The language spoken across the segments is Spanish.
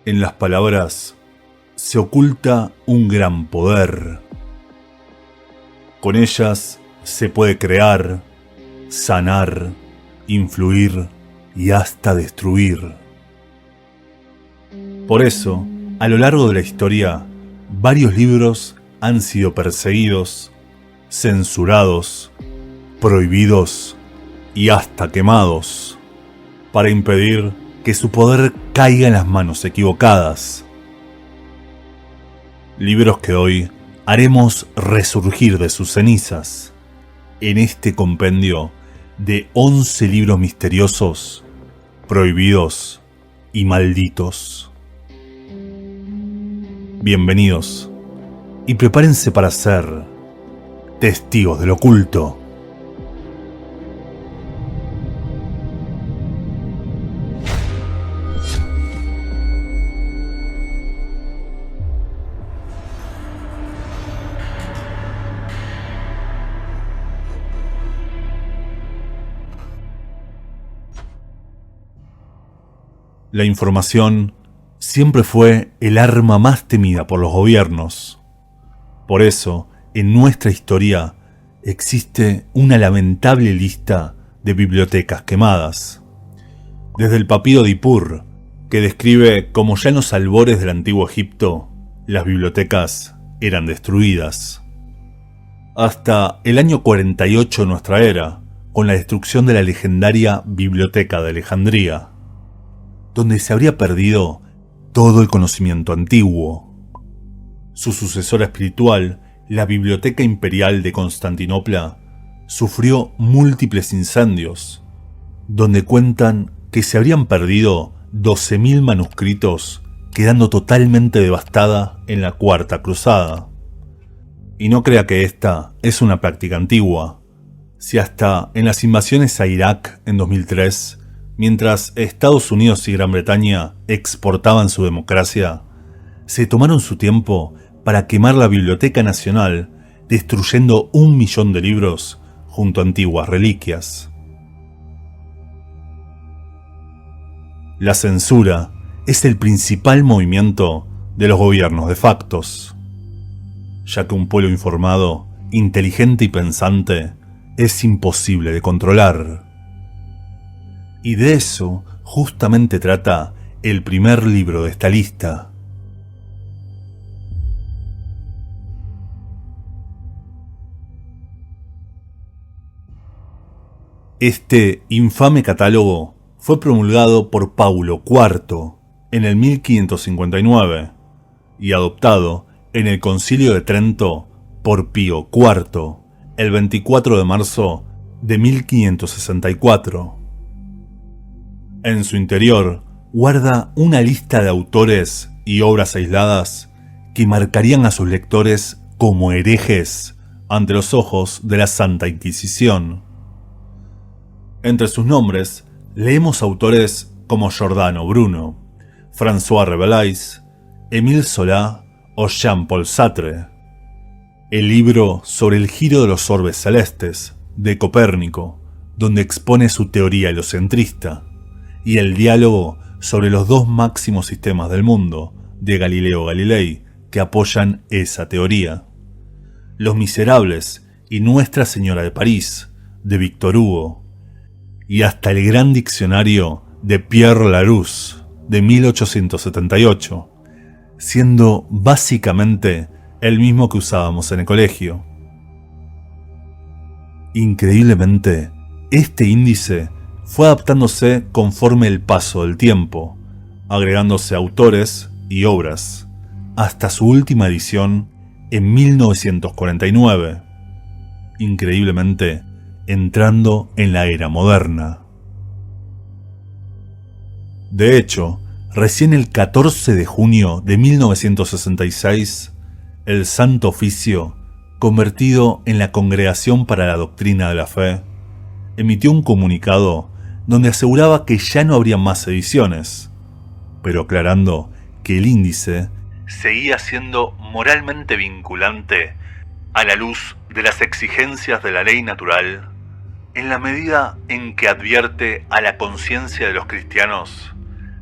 En las palabras se oculta un gran poder. Con ellas se puede crear, sanar, influir y hasta destruir. Por eso, a lo largo de la historia, varios libros han sido perseguidos, censurados, prohibidos y hasta quemados, para impedir que su poder caiga en las manos equivocadas. Libros que hoy haremos resurgir de sus cenizas en este compendio de 11 libros misteriosos, prohibidos y malditos. Bienvenidos y prepárense para ser testigos del oculto. La información siempre fue el arma más temida por los gobiernos. Por eso, en nuestra historia existe una lamentable lista de bibliotecas quemadas. Desde el Papiro de Nippur, que describe cómo ya en los albores del antiguo Egipto las bibliotecas eran destruidas, hasta el año 48 de nuestra era, con la destrucción de la legendaria Biblioteca de Alejandría, donde se habría perdido todo el conocimiento antiguo. Su sucesora espiritual, la Biblioteca Imperial de Constantinopla, sufrió múltiples incendios, donde cuentan que se habrían perdido 12.000 manuscritos, quedando totalmente devastada en la Cuarta Cruzada. Y no crea que esta es una práctica antigua, si hasta en las invasiones a Irak en 2003, mientras Estados Unidos y Gran Bretaña exportaban su democracia, se tomaron su tiempo para quemar la Biblioteca Nacional, destruyendo 1 millón de libros junto a antiguas reliquias. La censura es el principal movimiento de los gobiernos de factos, ya que un pueblo informado, inteligente y pensante es imposible de controlar. Y de eso justamente trata el primer libro de esta lista. Este infame catálogo fue promulgado por Paulo IV en el 1559 y adoptado en el Concilio de Trento por Pío IV el 24 de marzo de 1564. En su interior guarda una lista de autores y obras aisladas que marcarían a sus lectores como herejes ante los ojos de la Santa Inquisición. Entre sus nombres leemos autores como Giordano Bruno, François Rabelais, Émile Zola o Jean-Paul Sartre. El libro sobre el giro de los orbes celestes, de Copérnico, donde expone su teoría heliocentrista, y el diálogo sobre los 2 máximos sistemas del mundo, de Galileo Galilei, que apoyan esa teoría. Los Miserables y Nuestra Señora de París, de Victor Hugo, y hasta el gran diccionario de Pierre Larousse, de 1878, siendo básicamente el mismo que usábamos en el colegio. Increíblemente, este índice fue adaptándose conforme el paso del tiempo, agregándose autores y obras, hasta su última edición en 1949, increíblemente entrando en la era moderna. De hecho, recién el 14 de junio de 1966, el Santo Oficio, convertido en la Congregación para la Doctrina de la Fe, emitió un comunicado donde aseguraba que ya no habría más ediciones, pero aclarando que el índice seguía siendo moralmente vinculante a la luz de las exigencias de la ley natural, en la medida en que advierte a la conciencia de los cristianos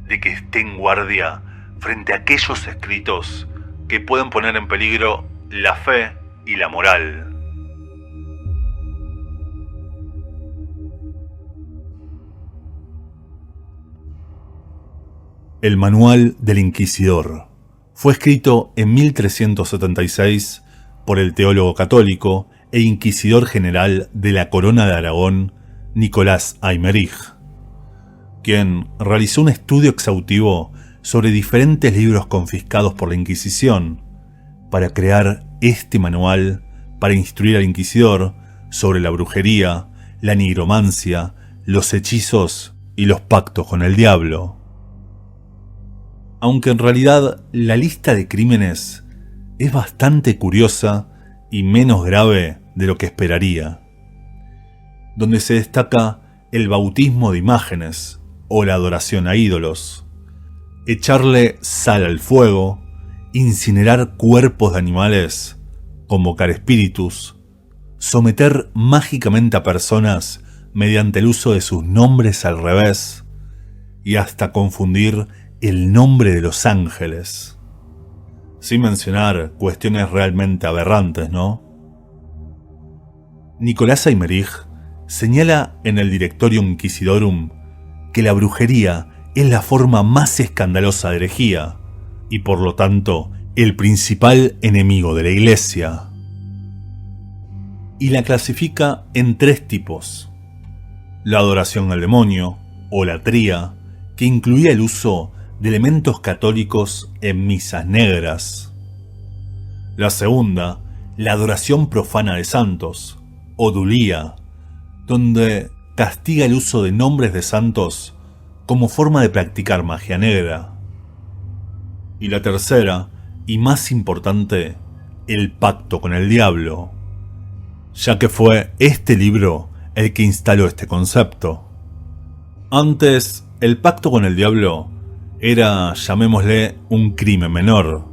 de que esté en guardia frente a aquellos escritos que pueden poner en peligro la fe y la moral. El Manual del Inquisidor fue escrito en 1376 por el teólogo católico e inquisidor general de la Corona de Aragón, Nicolás Aymerich, quien realizó un estudio exhaustivo sobre diferentes libros confiscados por la Inquisición para crear este manual para instruir al inquisidor sobre la brujería, la nigromancia, los hechizos y los pactos con el diablo. Aunque en realidad la lista de crímenes es bastante curiosa y menos grave de lo que esperaría, donde se destaca el bautismo de imágenes o la adoración a ídolos, echarle sal al fuego, incinerar cuerpos de animales, convocar espíritus, someter mágicamente a personas mediante el uso de sus nombres al revés y hasta confundir el nombre de los ángeles. Sin mencionar cuestiones realmente aberrantes, ¿no? Nicolás Aymerich señala en el Directorium Inquisidorum que la brujería es la forma más escandalosa de herejía y por lo tanto el principal enemigo de la Iglesia. Y la clasifica en 3 tipos: la adoración al demonio o latría, que incluía el uso de elementos católicos en misas negras; la segunda, la adoración profana de santos o dulía, donde castiga el uso de nombres de santos como forma de practicar magia negra; y la tercera, y más importante, el pacto con el diablo, ya que fue este libro el que instaló este concepto. Antes, el pacto con el diablo era, llamémosle, un crimen menor.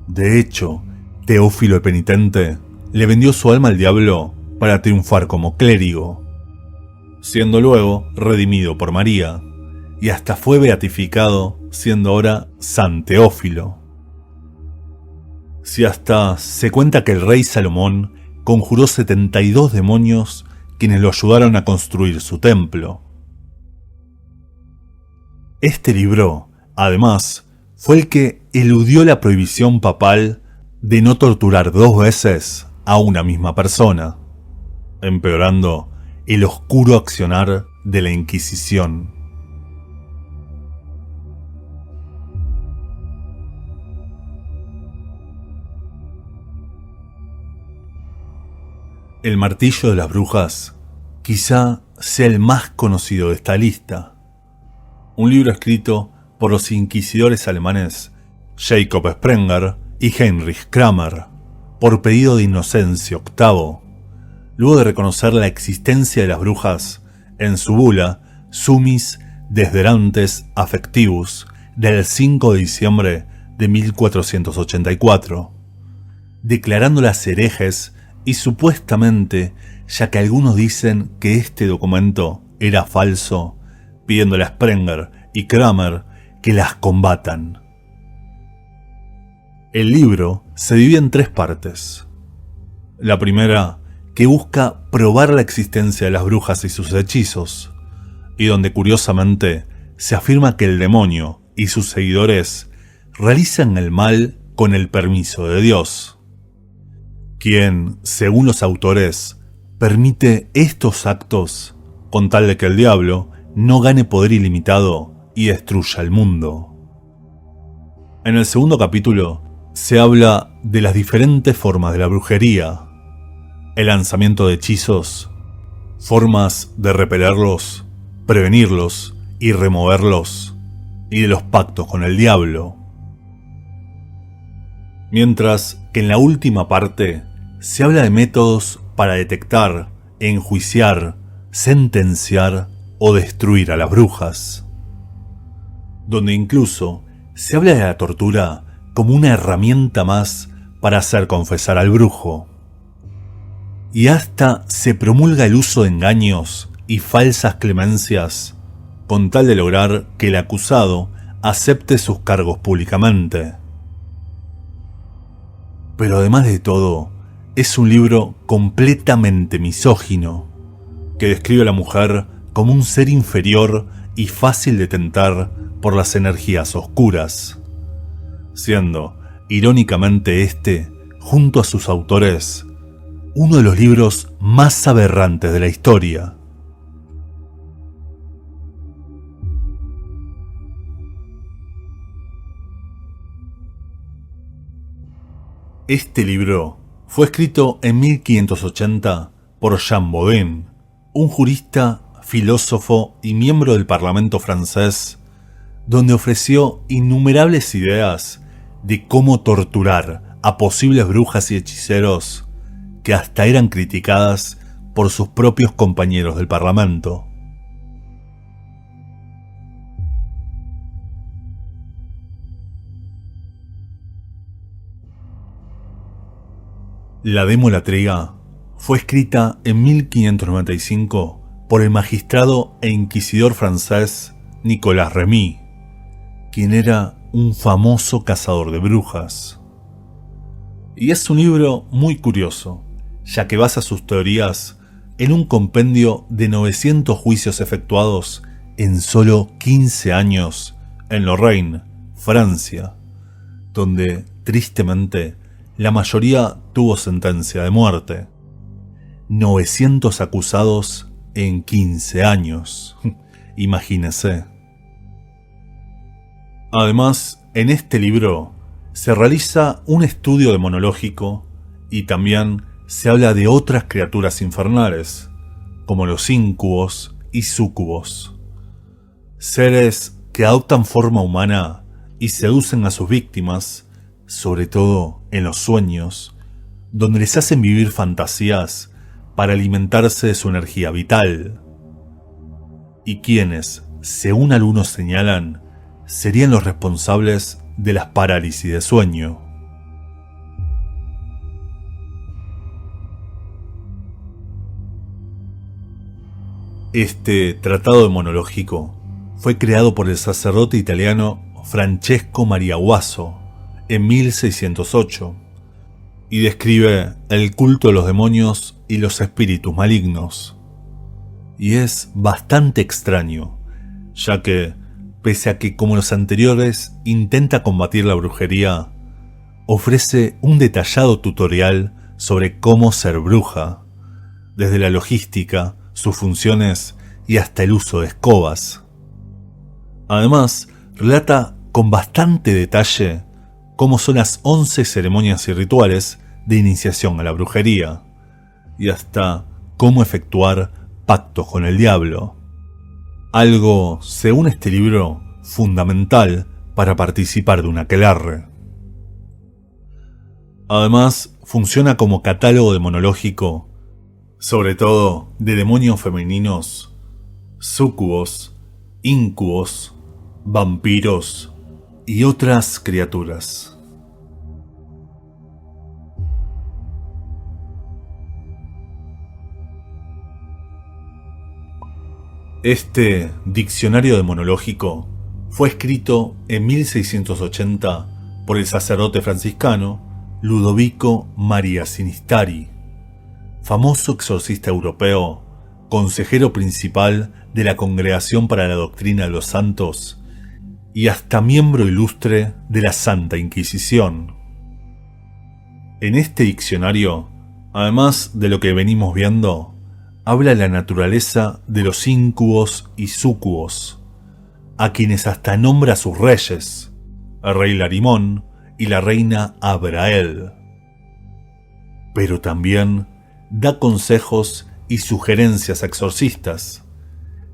De hecho, Teófilo el Penitente le vendió su alma al diablo para triunfar como clérigo, siendo luego redimido por María, y hasta fue beatificado, siendo ahora San Teófilo. Si hasta se cuenta que el rey Salomón conjuró 72 demonios quienes lo ayudaron a construir su templo. Este libro, además, fue el que eludió la prohibición papal de no torturar 2 veces a una misma persona, empeorando el oscuro accionar de la Inquisición. El martillo de las brujas quizá sea el más conocido de esta lista. Un libro escrito por los inquisidores alemanes Jacob Sprenger y Heinrich Kramer, por pedido de Inocencio VIII, luego de reconocer la existencia de las brujas en su bula Summis Desiderantes Affectivus del 5 de diciembre de 1484, declarándolas herejes y supuestamente, ya que algunos dicen que este documento era falso, pidiéndole a Sprenger y Kramer que las combatan. El libro se divide en 3 partes. La primera, que busca probar la existencia de las brujas y sus hechizos, y donde curiosamente se afirma que el demonio y sus seguidores realizan el mal con el permiso de Dios, quien, según los autores, permite estos actos con tal de que el diablo no gane poder ilimitado y destruya el mundo. En el segundo capítulo se habla de las diferentes formas de la brujería, el lanzamiento de hechizos, formas de repelerlos, prevenirlos y removerlos, y de los pactos con el diablo. Mientras que en la última parte se habla de métodos para detectar, enjuiciar, sentenciar o destruir a las brujas, donde incluso se habla de la tortura como una herramienta más para hacer confesar al brujo, y hasta se promulga el uso de engaños y falsas clemencias con tal de lograr que el acusado acepte sus cargos públicamente. Pero además de todo, es un libro completamente misógino, que describe a la mujer como un ser inferior y fácil de tentar por las energías oscuras, siendo, irónicamente, junto a sus autores, uno de los libros más aberrantes de la historia. Este libro fue escrito en 1580 por Jean Bodin, un jurista, filósofo y miembro del Parlamento francés, donde ofreció innumerables ideas de cómo torturar a posibles brujas y hechiceros que hasta eran criticadas por sus propios compañeros del Parlamento. La de Molatriga fue escrita en 1595 por el magistrado e inquisidor francés Nicolas Remy, quien era un famoso cazador de brujas. Y es un libro muy curioso, ya que basa sus teorías en un compendio de 900 juicios efectuados en solo 15 años en Lorraine, Francia, donde, tristemente, la mayoría tuvo sentencia de muerte. 900 acusados en 15 años. Imagínese. Además, en este libro se realiza un estudio demonológico y también se habla de otras criaturas infernales, como los íncubos y súcubos. Seres que adoptan forma humana y seducen a sus víctimas, sobre todo en los sueños, donde les hacen vivir fantasías para alimentarse de su energía vital. Y quienes, según algunos señalan, serían los responsables de las parálisis de sueño. Este tratado demonológico fue creado por el sacerdote italiano Francesco Maria Guaso en 1608 y describe el culto de los demonios y los espíritus malignos. Y es bastante extraño, ya que, pese a que como los anteriores intenta combatir la brujería, ofrece un detallado tutorial sobre cómo ser bruja, desde la logística, sus funciones y hasta el uso de escobas. Además, relata con bastante detalle cómo son las 11 ceremonias y rituales de iniciación a la brujería, y hasta cómo efectuar pactos con el diablo. Algo, según este libro, fundamental para participar de un aquelarre. Además, funciona como catálogo demonológico, sobre todo de demonios femeninos, súcubos, íncubos, vampiros y otras criaturas. Este diccionario demonológico fue escrito en 1680 por el sacerdote franciscano Ludovico Maria Sinistari, famoso exorcista europeo, consejero principal de la Congregación para la Doctrina de los Santos y hasta miembro ilustre de la Santa Inquisición. En este diccionario, además de lo que venimos viendo, habla de la naturaleza de los íncubos y súcubos, a quienes hasta nombra a sus reyes, el rey Larimón y la reina Abrael. Pero también da consejos y sugerencias a exorcistas,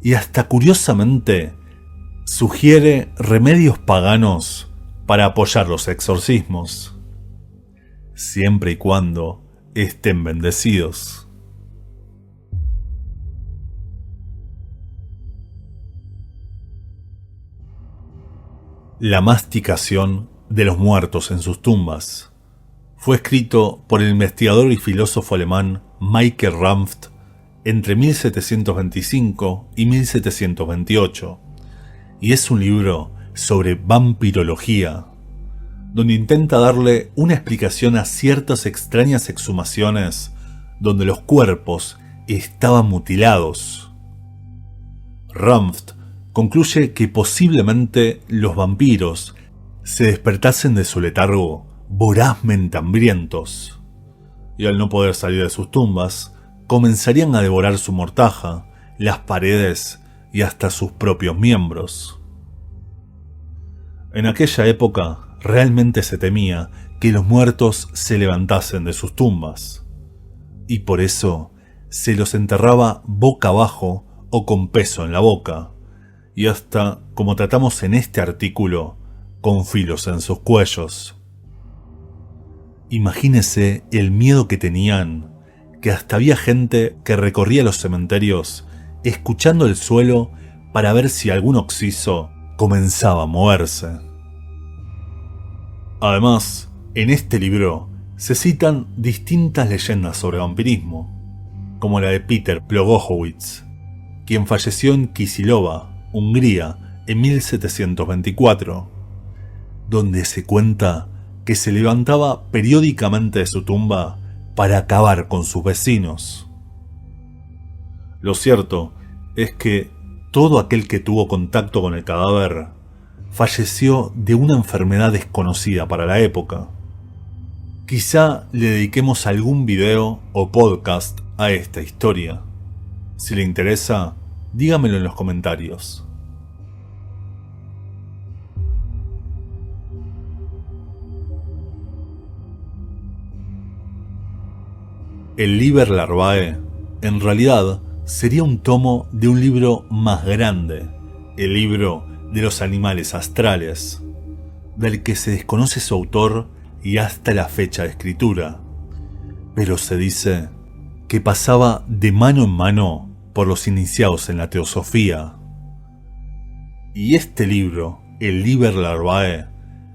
y hasta curiosamente sugiere remedios paganos para apoyar los exorcismos, siempre y cuando estén bendecidos. La masticación de los muertos en sus tumbas fue escrito por el investigador y filósofo alemán Michael Ramft entre 1725 y 1728, y es un libro sobre vampirología, donde intenta darle una explicación a ciertas extrañas exhumaciones donde los cuerpos estaban mutilados. Runft concluye que posiblemente los vampiros se despertasen de su letargo vorazmente hambrientos, y al no poder salir de sus tumbas, comenzarían a devorar su mortaja, las paredes y hasta sus propios miembros. En aquella época realmente se temía que los muertos se levantasen de sus tumbas, y por eso se los enterraba boca abajo o con peso en la boca, y hasta, como tratamos en este artículo, con filos en sus cuellos. Imagínese el miedo que tenían, que hasta había gente que recorría los cementerios escuchando el suelo para ver si algún occiso comenzaba a moverse. Además, en este libro se citan distintas leyendas sobre vampirismo, como la de Peter Plogoszowicz, quien falleció en Kisilova, Hungría, en 1724, donde se cuenta que se levantaba periódicamente de su tumba para acabar con sus vecinos. Lo cierto es que todo aquel que tuvo contacto con el cadáver falleció de una enfermedad desconocida para la época. Quizá le dediquemos algún video o podcast a esta historia. Si le interesa, dígamelo en los comentarios. El Liber Larvae, en realidad, sería un tomo de un libro más grande, el libro de los animales astrales, del que se desconoce su autor y hasta la fecha de escritura, pero se dice que pasaba de mano en mano por los iniciados en la teosofía. Y este libro, el Liber Larvae,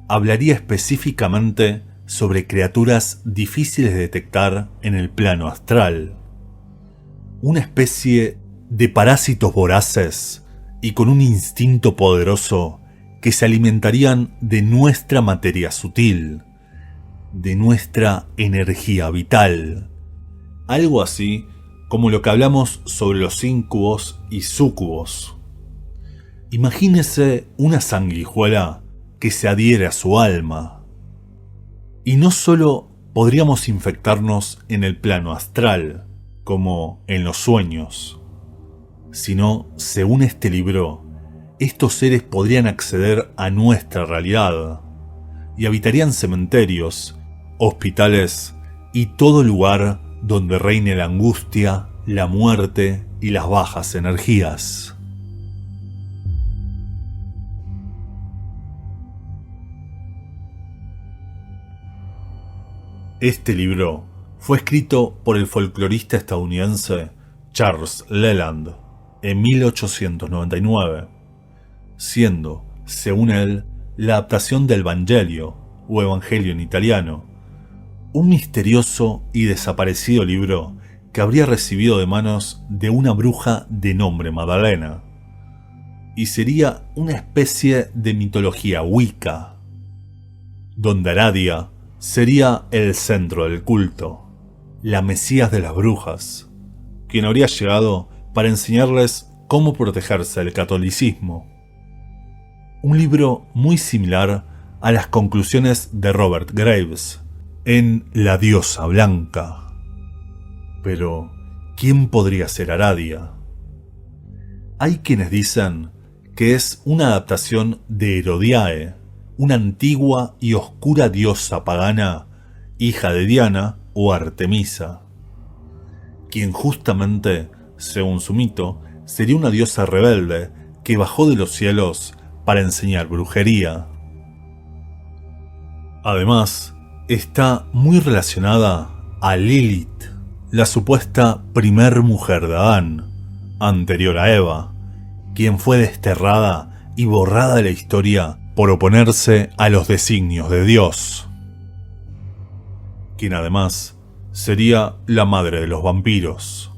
hablaría específicamente sobre criaturas difíciles de detectar en el plano astral. Una especie de parásitos voraces y con un instinto poderoso que se alimentarían de nuestra materia sutil, de nuestra energía vital. Algo así como lo que hablamos sobre los incubos y súcubos. Imagínese una sanguijuela que se adhiere a su alma. Y no solo podríamos infectarnos en el plano astral, como en los sueños, sino, según este libro, estos seres podrían acceder a nuestra realidad y habitarían cementerios, hospitales y todo lugar donde reine la angustia, la muerte y las bajas energías. Este libro fue escrito por el folclorista estadounidense Charles Leland en 1899, siendo, según él, la adaptación del Evangelio, o Evangelio en italiano, un misterioso y desaparecido libro que habría recibido de manos de una bruja de nombre Madalena, y sería una especie de mitología Wicca, donde Aradia sería el centro del culto, la mesías de las brujas, quien habría llegado para enseñarles cómo protegerse del catolicismo. Un libro muy similar a las conclusiones de Robert Graves en La diosa blanca. Pero, ¿quién podría ser Aradia? Hay quienes dicen que es una adaptación de Herodiae, una antigua y oscura diosa pagana, hija de Diana o Artemisa, quien justamente, según su mito, sería una diosa rebelde que bajó de los cielos para enseñar brujería. Además, está muy relacionada a Lilith, la supuesta primer mujer de Adán, anterior a Eva, quien fue desterrada y borrada de la historia por oponerse a los designios de Dios, quien además sería la madre de los vampiros.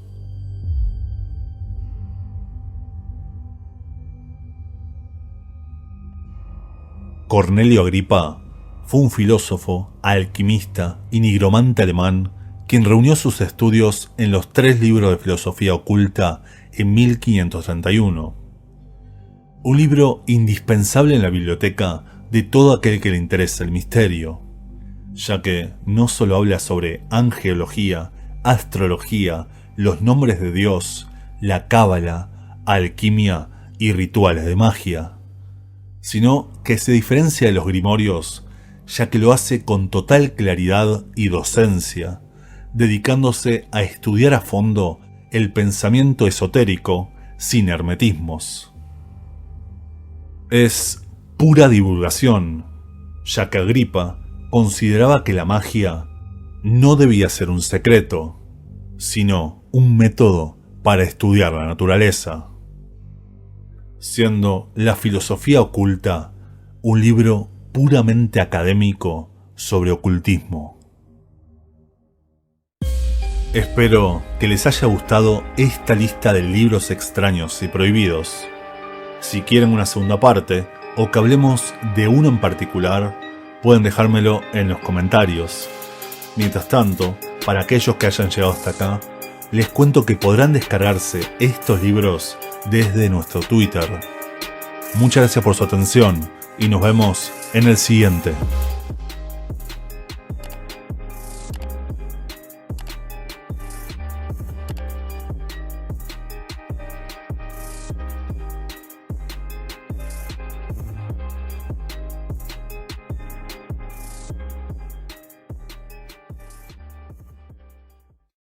Cornelio Agripa fue un filósofo, alquimista y nigromante alemán quien reunió sus estudios en los 3 libros de filosofía oculta en 1531. Un libro indispensable en la biblioteca de todo aquel que le interesa el misterio, ya que no solo habla sobre angelología, astrología, los nombres de Dios, la cábala, alquimia y rituales de magia, sino que se diferencia de los grimorios, ya que lo hace con total claridad y docencia, dedicándose a estudiar a fondo el pensamiento esotérico sin hermetismos. Es pura divulgación, ya que Agripa consideraba que la magia no debía ser un secreto, sino un método para estudiar la naturaleza, siendo la filosofía oculta un libro puramente académico sobre ocultismo. Espero que les haya gustado esta lista de libros extraños y prohibidos. Si quieren una segunda parte o que hablemos de uno en particular, pueden dejármelo en los comentarios. Mientras tanto, para aquellos que hayan llegado hasta acá, les cuento que podrán descargarse estos libros desde nuestro Twitter. Muchas gracias por su atención y nos vemos en el siguiente.